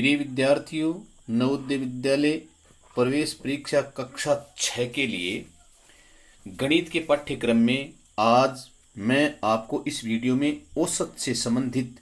प्रिय विद्यार्थियों, नवोदय विद्यालय प्रवेश परीक्षा कक्षा 6 के लिए गणित के पाठ्यक्रम में आज मैं आपको इस वीडियो में औसत से संबंधित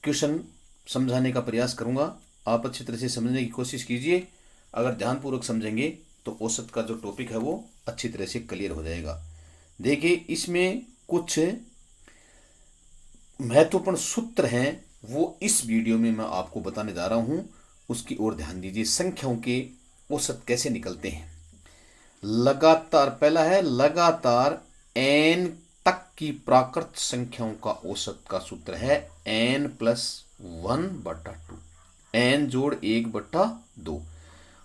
क्वेश्चन समझाने का प्रयास करूंगा। आप अच्छी तरह से समझने की कोशिश कीजिए। अगर ध्यानपूर्वक समझेंगे तो औसत का जो टॉपिक है वो अच्छी तरह से क्लियर हो जाएगा। देखिए, इसमें कुछ महत्वपूर्ण सूत्र हैं, वो इस वीडियो में मैं आपको बताने जा रहा हूं, उसकी ओर ध्यान दीजिए। संख्याओं के औसत कैसे निकलते हैं। लगातार, पहला है लगातार n तक की प्राकृत संख्याओं का औसत का सूत्र है n+1/2, n जोड़ 1/2।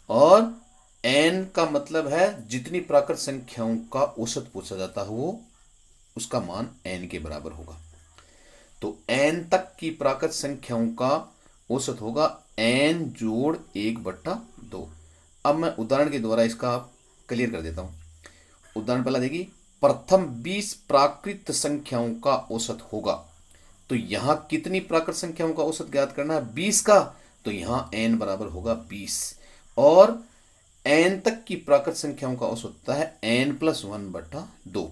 और n का मतलब है जितनी प्राकृत संख्याओं का औसत पूछा जाता है वो उसका मान n के बराबर होगा। तो n तक की प्राकृत संख्याओं का औसत होगा n जोड़ 1/2। अब मैं उदाहरण के द्वारा इसका क्लियर कर देता हूं। उदाहरण पहला देखिए, प्रथम 20 प्राकृत संख्याओं का औसत होगा। तो यहां कितनी प्राकृत संख्याओं का औसत ज्ञात करना है? 20 का। तो यहां n बराबर होगा 20। और n तक की प्राकृत संख्याओं का औसत होता है n+1/2।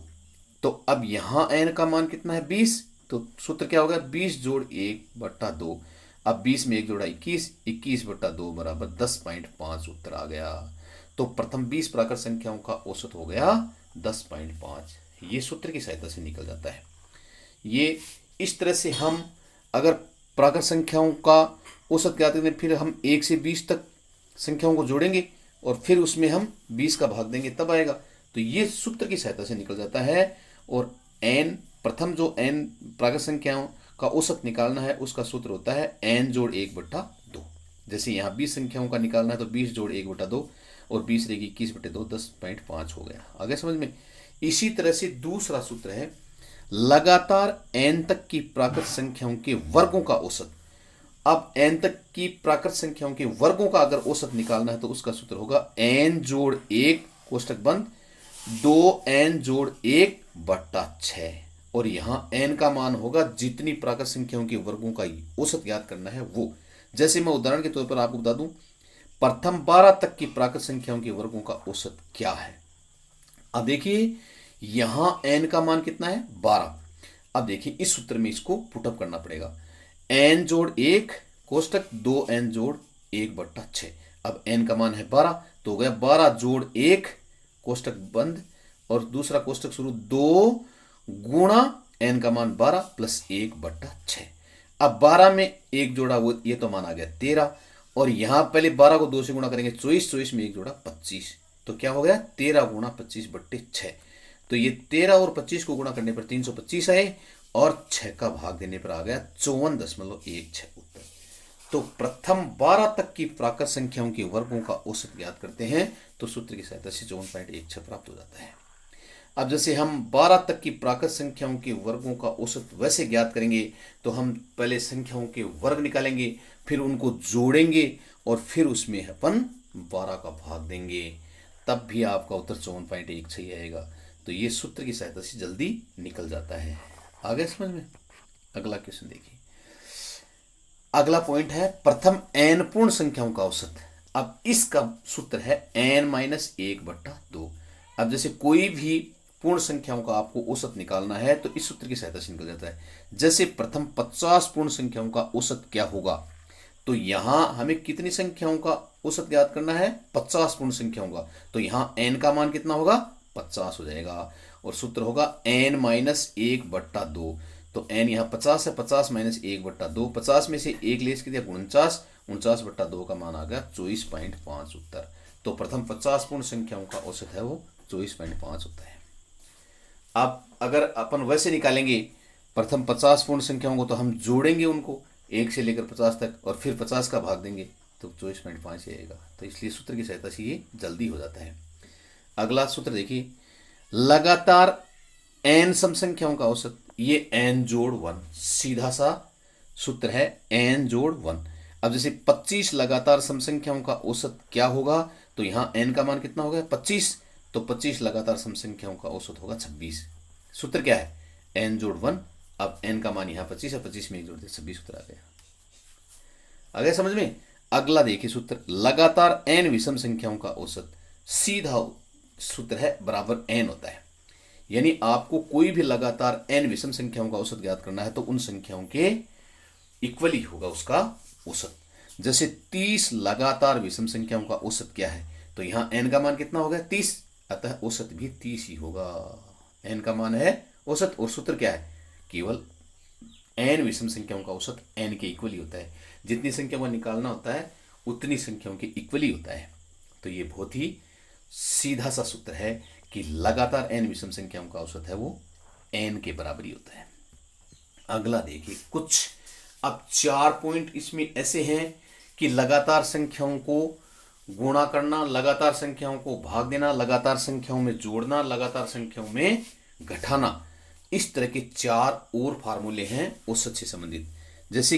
तो अब यहां n का मान कितना है? 20। तो सूत्र क्या होगा? 20 जोड़ 1/2। अब 20 में 1 जोड़ा 21, 21/2 बराबर 10.5 उत्तर आ गया। तो प्रथम 20 प्राकृत संख्याओं का औसत हो गया 10.5। ये सूत्र की सहायता से निकल जाता है। ये इस तरह से हम अगर प्राकृत संख्याओं का औसत ज्ञात करें, फिर हम 1 से 20 तक संख्याओं को जोड़ेंगे और फिर उसमें हम 20 का भाग देंगे, तब आएगा। तो ये सूत्र की सहायता से निकल जाता है। और n, प्रथम जो n प्राकृत संख्याओं का औसत निकालना है उसका सूत्र होता है n जोड़ 1/2। जैसे यहाँ 20 संख्याओं का निकालना है तो 20 जोड़ 1/2 और 20 रहेगी 21/2, 10.5 हो गया। आगे समझ में। इसी तरह से दूसरा सूत्र है लगातार n तक की प्राकृत संख्याओं के वर्गों का औसत। अब n तक की प्राकृत संख्याओं के वर्गों का अगर औसत निकालना है तो उसका सूत्र होगा n जोड़ 1 कोष्टक बंद 2n जोड़ 1/6। और यहां n का मान होगा जितनी प्राकृत संख्याओं के वर्गों का औसत ज्ञात करना है वो। जैसे मैं उदाहरण के तौर पर आपको बता दूं, प्रथम 12 तक की प्राकृत संख्याओं के वर्गों का औसत क्या है। अब देखिए, यहां n का मान कितना है? 12। अब देखिए, इस सूत्र में इसको पुटअप करना पड़ेगा। n जोड़ 1 कोष्टक 2n जोड़ 1/6। अब n का मान है 12, तो हो गया 12 जोड़ 1 कोष्टक बंद और दूसरा कोष्टक शुरू 2 गुणा n का मान 12 प्लस 1/6। अब 12 में 1 जोड़ा, वो ये तो मान आ गया 13। और यहां पहले 12 को 2 से गुणा करेंगे 24, 24 में 1 जोड़ा 25। तो क्या हो गया? 13 गुणा 25/6। तो ये 13 और 25 को गुणा करने पर 325 आए और 6 का भाग देने पर आ गया 54.16 उत्तर। तो प्रथम 12 तक की प्राकृत संख्याओं के वर्गों का औसत ज्ञात करते हैं तो सूत्र की सहायता से 54.16 प्राप्त हो जाता है। अब जैसे हम 12 तक की प्राकृत संख्याओं के वर्गों का औसत वैसे ज्ञात करेंगे तो हम पहले संख्याओं के वर्ग निकालेंगे, फिर उनको जोड़ेंगे और फिर उसमें अपन 12 का भाग देंगे, तब भी आपका उत्तर 54.16 आएगा। तो ये सूत्र की सहायता से जल्दी निकल जाता है। आगे समझ में। अगला क्वेश्चन देखिए। अगला पॉइंट है प्रथम n पूर्ण संख्याओं का औसत। अब इसका सूत्र है n-1/2। अब जैसे कोई भी पूर्ण संख्याओं का आपको औसत निकालना है तो इस सूत्र की सहायता से निकल जाता है। जैसे प्रथम 50 पूर्ण संख्याओं का औसत क्या होगा, तो यहां हमें कितनी संख्याओं का औसत ज्ञात करना है? 50 पूर्ण संख्याओं का। तो यहां n का मान कितना होगा? 50 हो जाएगा। और सूत्र होगा n-1/2। तो n यहाँ 50 है, 50 माइनस 1/2, 50 में से 1 लेस किया 49, 49/2 का मान आ गया 24.5 उत्तर। तो प्रथम 50 पूर्ण संख्याओं का औसत है वो 24.5 होता है। अब अगर अपन वैसे निकालेंगे प्रथम 50 पूर्ण संख्याओं को, तो हम जोड़ेंगे उनको 1 से लेकर 50 तक और फिर 50 का भाग देंगे तो 24.5 आएगा। तो इसलिए सूत्र की सहायता से ये जल्दी हो जाता है। अगला सूत्र देखिए, लगातार n सम संख्याओं का औसत। ये n जोड़ 1 सीधा सा सूत्र है, n जोड़ 1। अब जैसे 25 लगातार सम संख्याओं का औसत क्या होगा, तो यहां n का मान कितना होगा? 25। तो 25 लगातार सम संख्याओं का औसत होगा 26। सूत्र क्या है? n जोड़ 1। अब n का मान यहां 25 है, 25 में 1 जोड़ दे 26 उत्तर आ गया। आगे समझ में। अगला देखिए सूत्र, लगातार n विषम संख्याओं का औसत, सीधा सूत्र है बराबर n होता है। यानी आपको कोई भी लगातार n विषम संख्याओं का औसत ज्ञात करना है तो उन संख्याओं के इक्वल ही होगा उसका औसत। जैसे 30 लगातार विषम संख्याओं का औसत क्या है, तो यहां n का मान कितना हो गया 30, अतः औसत भी 30 ही होगा। n का मान है औसत और सूत्र क्या है, केवल n विषम संख्याओं का औसत n के इक्वल ही होता है। जितनी संख्या को निकालना होता है उतनी संख्याओं के इक्वल ही होता है। तो ये बहुत ही सीधा सा सूत्र है कि लगातार n विषम संख्याओं का औसत है वो n के बराबर ही होता है। अगला देखिए कुछ, अब 4 पॉइंट इसमें ऐसे हैं कि लगातार संख्याओं को गुणा करना, लगातार संख्याओं को भाग देना, लगातार संख्याओं में जोड़ना, लगातार संख्याओं में घटाना, इस तरह के 4 और फार्मूले हैं औसत से संबंधित। जैसे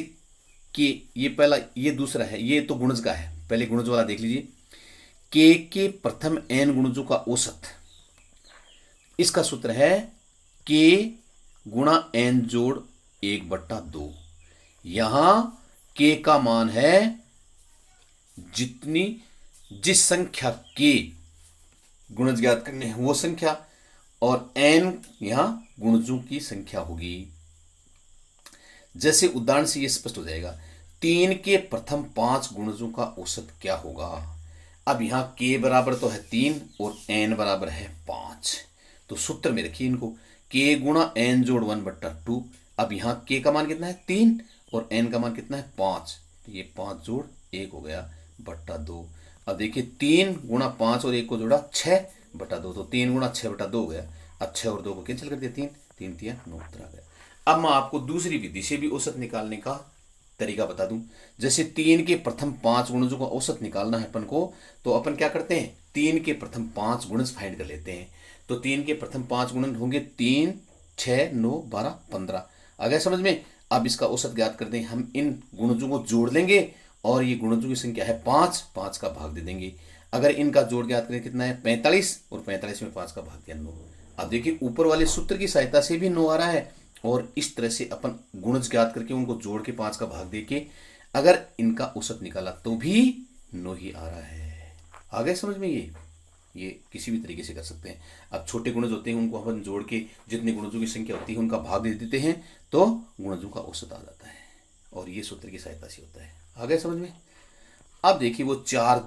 कि ये पहला, ये दूसरा है, ये तो गुणज का है। पहले गुणज वाला देख लीजिए, के प्रथम n गुणजों का औसत, इसका सूत्र है k गुणा n जोड़ 1/2। यहां k का मान है जिस संख्या के गुणज ज्ञात करने हैं वो संख्या, और n यहां गुणजों की संख्या होगी। जैसे उदाहरण से यह स्पष्ट हो जाएगा, 3 के प्रथम 5 गुणजों का औसत क्या होगा। अब यहां k बराबर तो है 3 और n बराबर है 5, तो सूत्र में रखिए इनको, k गुणा n जोड़ 1/2। अब यहां k का मान कितना है 3 और n का मान कितना है 5, तो ये 5 जोड़ 1 हो गया बट्टा 2। अब देखिए 3 गुणा 5 और 1 को जोड़ा 6/2, तो 3 गुणा 6/2 हो गया। अब 6 और 2 को कैंसिल कर दिया, 3 3 9 उत्तर आ गया। अब मैं आपको दूसरी विधि से भी औसत निकालने का तरीका बता दूं। जैसे 3 के प्रथम 5 गुणजों का औसत निकालना है अपन को, तो अपन क्या करते हैं, 3 के प्रथम 5 गुणज फाइंड कर लेते हैं। तो 3 के प्रथम 5 गुणन होंगे 3 6 9 12 15। आ गया समझ में। अब इसका औसत ज्ञात करते हैं, हम इन गुणजों को जोड़ लेंगे और ये गुणजों की संख्या है 5, 5 का भाग दे देंगे। अगर इनका जोड़ ज्ञात करें कितना है 45, और 45 में 5 का भाग दिया 9। अब देखिए ऊपर वाले सूत्र की सहायता से भी 9 आ रहा है, और इस तरह से अपन गुणज ज्ञात करके उनको जोड़ के 5 का भाग देके अगर इनका औसत निकाला तो भी 9 ही आ रहा है। आ गए समझ में। ये किसी भी तरीके से कर सकते हैं। अब छोटे गुणज होते हैं उनको अपन जोड़ के जितने गुणजों की संख्या होती है उनका भाग दे देते हैं तो गुणजों का औसत आ जाता है, और ये सूत्र की सहायता से होता है। आ गए समझ में। अब देखिए वो 4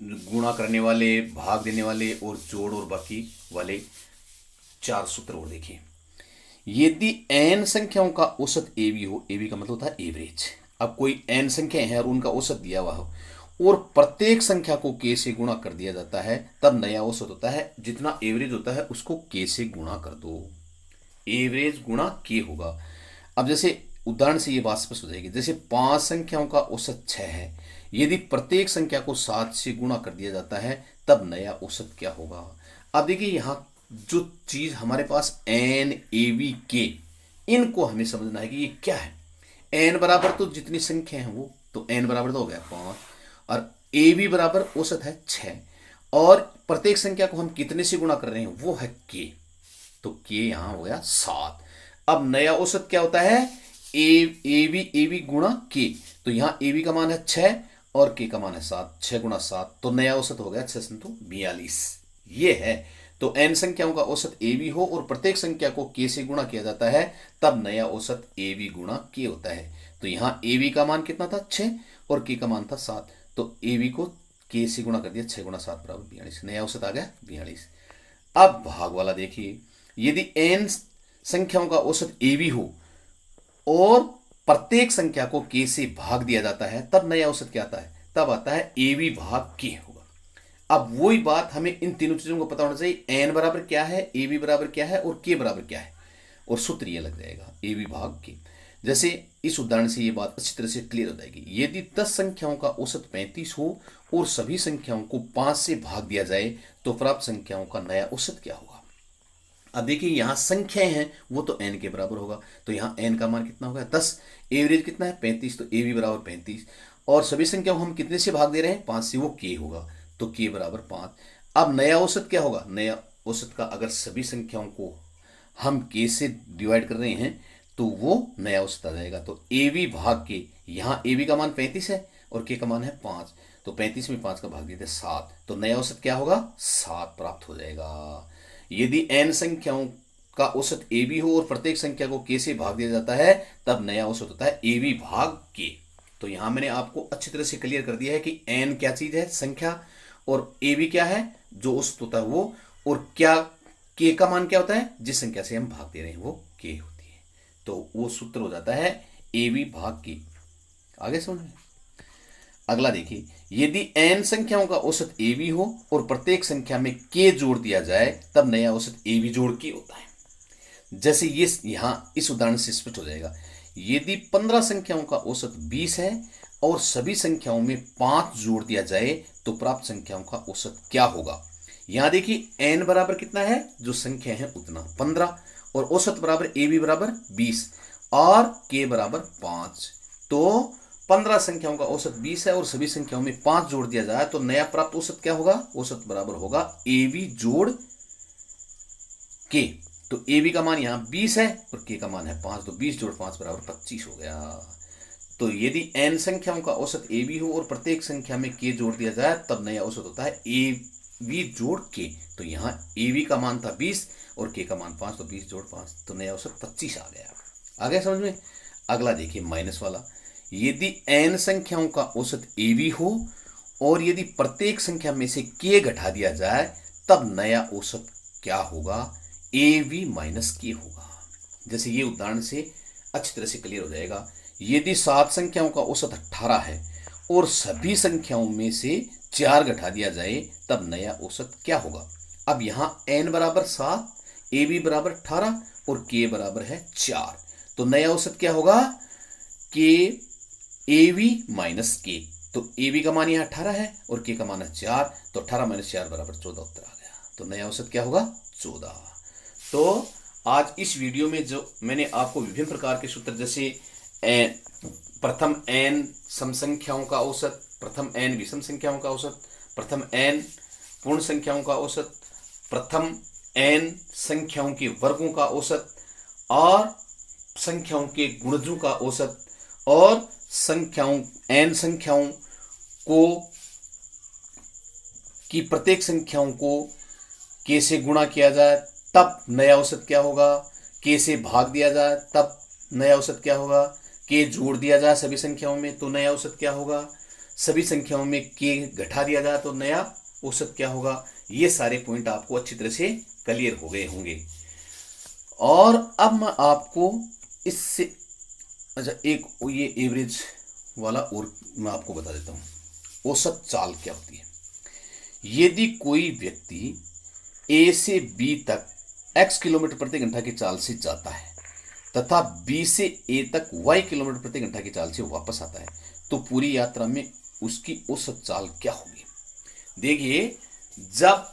गुणा करने वाले, भाग देने वाले और जोड़ और बाकी वाले 4 सूत्र और देखिए। यदि n संख्याओं का औसत ab हो, ab का मतलब होता है एवरेज। अब कोई n संख्याएं हैं और उनका औसत दिया हुआ हो और प्रत्येक संख्या को k से गुणा कर दिया जाता है, तब नया औसत होता है। जितना एवरेज होता है उसको k से गुणा कर दो, एवरेज गुणा k होगा। अब जैसे उदाहरण से ये बात स्पष्ट हो जाएगी। जैसे 5 संख्याओं का औसत 6 है, यदि प्रत्येक संख्या को 7 से गुणा कर दिया जाता है तब नया औसत क्या होगा। अब देखिए यहाँ जो चीज हमारे पास n a v k, इनको हमें समझना है कि ये क्या है। n बराबर तो जितनी संख्या है वो, तो n बराबर तो हो गया 5, और a v बराबर औसत है 6, और प्रत्येक संख्या को हम कितने से गुणा कर रहे हैं वो है k, तो k यहां हो गया 7। अब नया औसत क्या होता है, a v गुणा k, तो यहां a v का मान है 6 और k का मान है 7, 6 गुणा 7, तो नया औसत हो गया 6 तो 42। ये है। तो n संख्याओं का औसत ab हो और प्रत्येक संख्या को k से गुणा किया जाता है, तब नया औसत ab गुणा k होता है। तो यहां ab का मान कितना था 6 और k का मान था 7, तो ab को k से गुणा कर दिया, 6 गुणा 7 बराबर 42, नया औसत आ गया 42। अब भाग वाला देखिए, यदि n संख्याओं का औसत ab हो और प्रत्येक संख्या को k से भाग दिया जाता है, तब नया औसत क्या आता है, तब आता है ab भाग k होगा। अब वही बात हमें इन तीनों चीजों को पता होना चाहिए, n बराबर क्या है, ab बराबर क्या है और k बराबर क्या है, और सूत्र ये लग जाएगा ab भाग k। जैसे इस उदाहरण से ये बात अच्छी तरह से क्लियर हो जाएगी। यदि 10 संख्याओं का औसत 35 हो और सभी संख्याओं को 5 से भाग दिया जाए तो प्राप्त संख्याओं का नया औसत क्या होगा। अब देखिए यहां संख्याएं हैं वो तो n के बराबर होगा, तो यहां n का मान कितना होगा 10, एवरेज कितना है 35, तो ab बराबर 35, और सभी संख्याओं हम कितने से भाग दे रहे हैं 5 से, वो k होगा, तो k बराबर 5। अब नया औसत क्या होगा, नया औसत का अगर सभी संख्याओं को हम k से डिवाइड कर रहे हैं तो वो नया औसत आ जाएगा। तो ab भाग k, यहाँ ab का मान 35 है और के का मान है 5, तो 35 में 5 का भाग दिया 7, तो नया औसत क्या होगा 7 प्राप्त हो जाएगा। यदि n संख्याओं का औसत ए बी हो और प्रत्येक संख्या को के से भाग दिया जाता है तब नया औसत होता है ए बी भाग के। तो यहां मैंने आपको अच्छी तरह से क्लियर कर दिया है कि n क्या चीज है संख्या, और ए बी क्या है जो औसत होता है वो, और क्या के का मान क्या होता है जिस संख्या से हम भाग दे रहे हैं वो के होती है। तो वो सूत्र हो जाता है ए बी भाग के। आगे समझ में। अगला देखिए, यदि n संख्याओं का औसत ए बी हो और प्रत्येक संख्या में के जोड़ दिया जाए तब नया औसत ए बी जोड़ के होता है। जैसे ये यहां इस उदाहरण से स्पष्ट हो जाएगा। यदि 15 संख्याओं का औसत 20 है और सभी संख्याओं में 5 जोड़ दिया जाए तो प्राप्त संख्याओं का औसत क्या होगा। यहां देखिए n बराबर कितना है जो संख्या है उतना 15, और औसत बराबर ए बी बराबर 20 और के बराबर 5। तो 15 संख्याओं का औसत 20 है और सभी संख्याओं में 5 जोड़ दिया जाए तो नया प्राप्त औसत क्या होगा, औसत बराबर होगा ए बी जोड़ के। तो ए बी का मान यहां 20 है और के का मान है 5, तो 20 जोड़ 5 बराबर 25 हो गया। तो यदि n संख्याओं का औसत ए बी हो और प्रत्येक संख्या में के जोड़ दिया जाए तब नया औसत होता है ए बी जोड़ के। तो यहां ए बी का मान था 20 और के का मान 5, तो 20 जोड़ 5 तो नया औसत 25 आ गया। आ गया समझ में। अगला देखिए माइनस वाला। यदि n संख्याओं का औसत ए बी हो और यदि प्रत्येक संख्या में से के घटा दिया जाए तब नया औसत क्या होगा, ए बी माइनस के होगा। जैसे ये उदाहरण से अच्छी तरह से क्लियर हो जाएगा। यदि 7 संख्याओं का औसत 18 है और सभी संख्याओं में से 4 घटा दिया जाए तब नया औसत क्या होगा। अब यहां n बराबर 7, ए बी बराबर 18 और के बराबर है 4, तो नया औसत क्या होगा के ए बी माइनस के। तो ए बी का मान यहां 18 है और के का मान है 4, तो 18 माइनस 4 बराबर 14 उत्तर आ गया। तो नया औसत क्या होगा 14। तो आज इस वीडियो में जो मैंने आपको विभिन्न प्रकार के सूत्र जैसे प्रथम n सम संख्याओं का औसत, प्रथम n विषम संख्याओं का औसत, प्रथम n पूर्ण संख्याओं का औसत, प्रथम n संख्याओं के वर्गों का औसत और संख्याओं के गुणजों का औसत, और संख्याओं n संख्याओं को कि प्रत्येक संख्याओं को के से गुणा किया जाए तब नया औसत क्या होगा, के से भाग दिया जाए तब नया औसत क्या होगा, के जोड़ दिया जाए सभी संख्याओं में तो नया औसत क्या होगा, सभी संख्याओं में के घटा दिया जाए तो नया औसत क्या होगा। ये सारे पॉइंट आपको अच्छी तरह से क्लियर हो गए होंगे। और अब मैं आपको इससे अच्छा एक ये एवरेज वाला और मैं आपको बता देता हूं। औसत चाल क्या होती है। यदि कोई व्यक्ति ए से बी तक x किलोमीटर प्रति घंटा की चाल से जाता है तथा b से a तक y किलोमीटर प्रति घंटा की चाल से वापस आता है तो पूरी यात्रा में उसकी औसत चाल क्या होगी। देखिए जब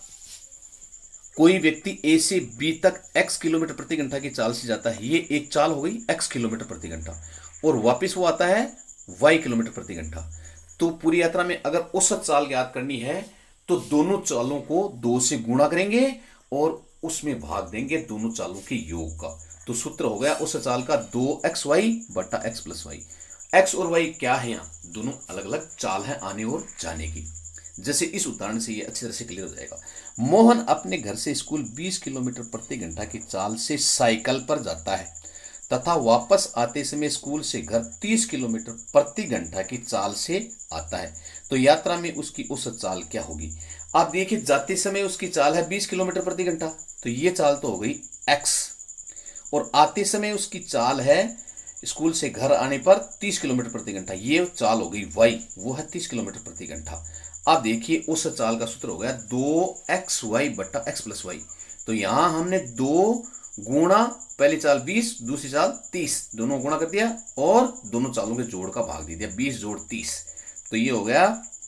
कोई व्यक्ति a से b तक x किलोमीटर प्रति घंटा की चाल से जाता है, ये एक चाल हो गई x किलोमीटर प्रति घंटा, और वापस वो आता है y किलोमीटर प्रति घंटा, तो पूरी यात्रा में अगर औसत चाल याद करनी है तो दोनों चालों को 2 से गुणा करेंगे और उसमें भाग देंगे दोनों चालों के योग का। तो सूत्र हो गया उस चाल का 2xy बटा x प्लस वाई। x और y क्या है, यहाँ दोनों अलग अलग चाल है आने और जाने की। जैसे इस उदाहरण से ये अच्छी तरह से क्लियर हो जाएगा। मोहन अपने घर से स्कूल 20 किलोमीटर प्रति घंटा की चाल से साइकिल पर जाता है तथा वापस आते समय स्कूल से घर 30 किलोमीटर प्रति घंटा की चाल से आता है, तो यात्रा में उसकी औसत चाल क्या होगी। आप देखिए जाते समय उसकी चाल है 20 किलोमीटर प्रति घंटा, तो ये चाल तो हो गई x, और आते समय उसकी चाल है स्कूल से घर आने पर 30 किलोमीटर प्रति घंटा, ये चाल हो गई y, वो है 30 किलोमीटर प्रति घंटा। अब देखिए उस चाल का सूत्र हो गया 2xy बटा x प्लस वाई। तो यहां हमने 2 गुणा पहली चाल 20 दूसरी चाल 30 दोनों गुणा कर दिया और दोनों चालों के जोड़ का भाग दे दिया 20 जोड़ 30, तो ये हो गया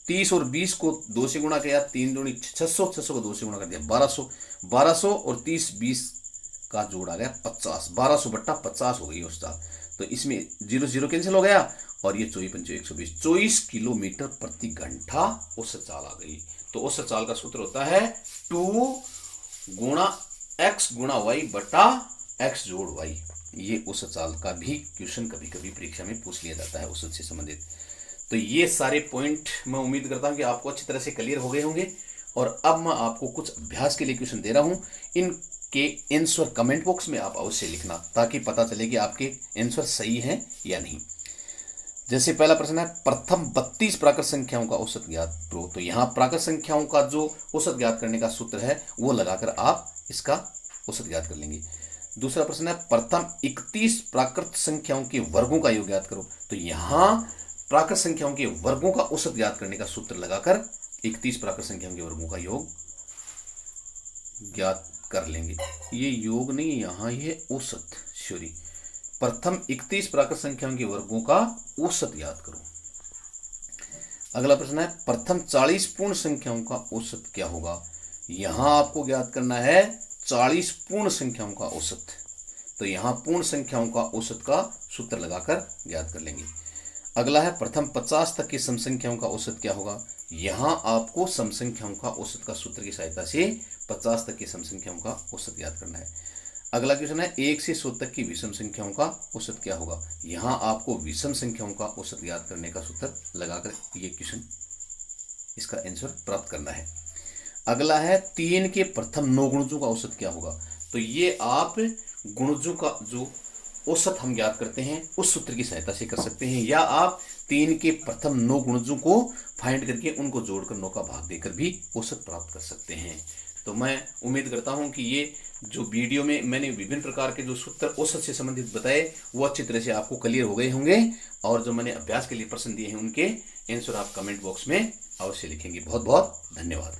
30 और 20 को 2 से गुणा किया 3 दूनी 600, 600 को 2 से गुणा कर दिया 1200, 1200 और 30 20 का जोड़ आ गया 50, 1200 बट्टा 50 हो गई उस चाल। तो इसमें 0 0 कैंसिल हो गया और ये 24 पंचो 120 24 किलोमीटर प्रति घंटा औसत चाल आ गई। तो औसत चाल का सूत्र होता है 2 गुणा x गुणा y बटा x जोड़ y। ये औसत चाल का भी क्वेश्चन कभी कभी परीक्षा में पूछ लिया जाता है औसत से संबंधित। तो ये सारे पॉइंट मैं उम्मीद करता हूं कि आपको अच्छी तरह से क्लियर हो गए होंगे। और अब मैं आपको कुछ अभ्यास के लिए क्वेश्चन दे रहा हूं, इनके आंसर कमेंट बॉक्स में आप अवश्य लिखना, ताकि पता चले कि आपके आंसर सही हैं या नहीं। जैसे पहला प्रश्न है, प्रथम 32 प्राकृत संख्याओं का औसत ज्ञात करो। तो यहाँ प्राकृत संख्याओं का जो औसत ज्ञात करने का सूत्र है वो लगाकर आप इसका औसत ज्ञात कर लेंगे। दूसरा प्रश्न है, प्रथम 31 प्राकृत संख्याओं के वर्गों का योग ज्ञात करो। तो यहाँ प्राकृत संख्याओं के वर्गों का औसत ज्ञात करने का सूत्र लगाकर 31 प्राकृत संख्याओं के वर्गों का योग ज्ञात कर लेंगे। ये योग नहीं, यहाँ ये औसत, सॉरी, प्रथम 31 प्राकृत संख्याओं के वर्गों का औसत ज्ञात करो। अगला प्रश्न है, प्रथम 40 पूर्ण संख्याओं का औसत क्या होगा। यहां आपको ज्ञात करना है 40 पूर्ण संख्याओं का औसत। तो यहां पूर्ण संख्याओं का औसत का सूत्र लगाकर ज्ञात कर लेंगे। अगला है, प्रथम 50 तक की सम संख्याओं का औसत क्या होगा। यहां आपको सम संख्याओं का औसत का सूत्र की सहायता से 50 तक की सम संख्याओं का औसत ज्ञात करना है। अगला क्वेश्चन है, 1 से 100 तक की विषम संख्याओं का औसत क्या होगा। यहां आपको विषम संख्याओं का औसत ज्ञात करने का सूत्र लगाकर ये क्वेश्चन, इसका आंसर प्राप्त करना है। अगला है, 3 के प्रथम 9 गुणजों का औसत क्या होगा। तो ये आप गुणजों का जो औसत हम ज्ञात करते हैं उस सूत्र की सहायता से कर सकते हैं, या आप 3 के प्रथम 9 गुणजों को फाइंड करके उनको जोड़कर 9 का भाग देकर भी औसत प्राप्त कर सकते हैं। तो मैं उम्मीद करता हूं कि ये जो वीडियो में मैंने विभिन्न प्रकार के जो सूत्र औसत से संबंधित बताए वो अच्छी तरह से आपको क्लियर हो गए होंगे, और जो मैंने अभ्यास के लिए प्रश्न दिए हैं उनके आंसर आप कमेंट बॉक्स में अवश्य लिखेंगे। बहुत बहुत धन्यवाद।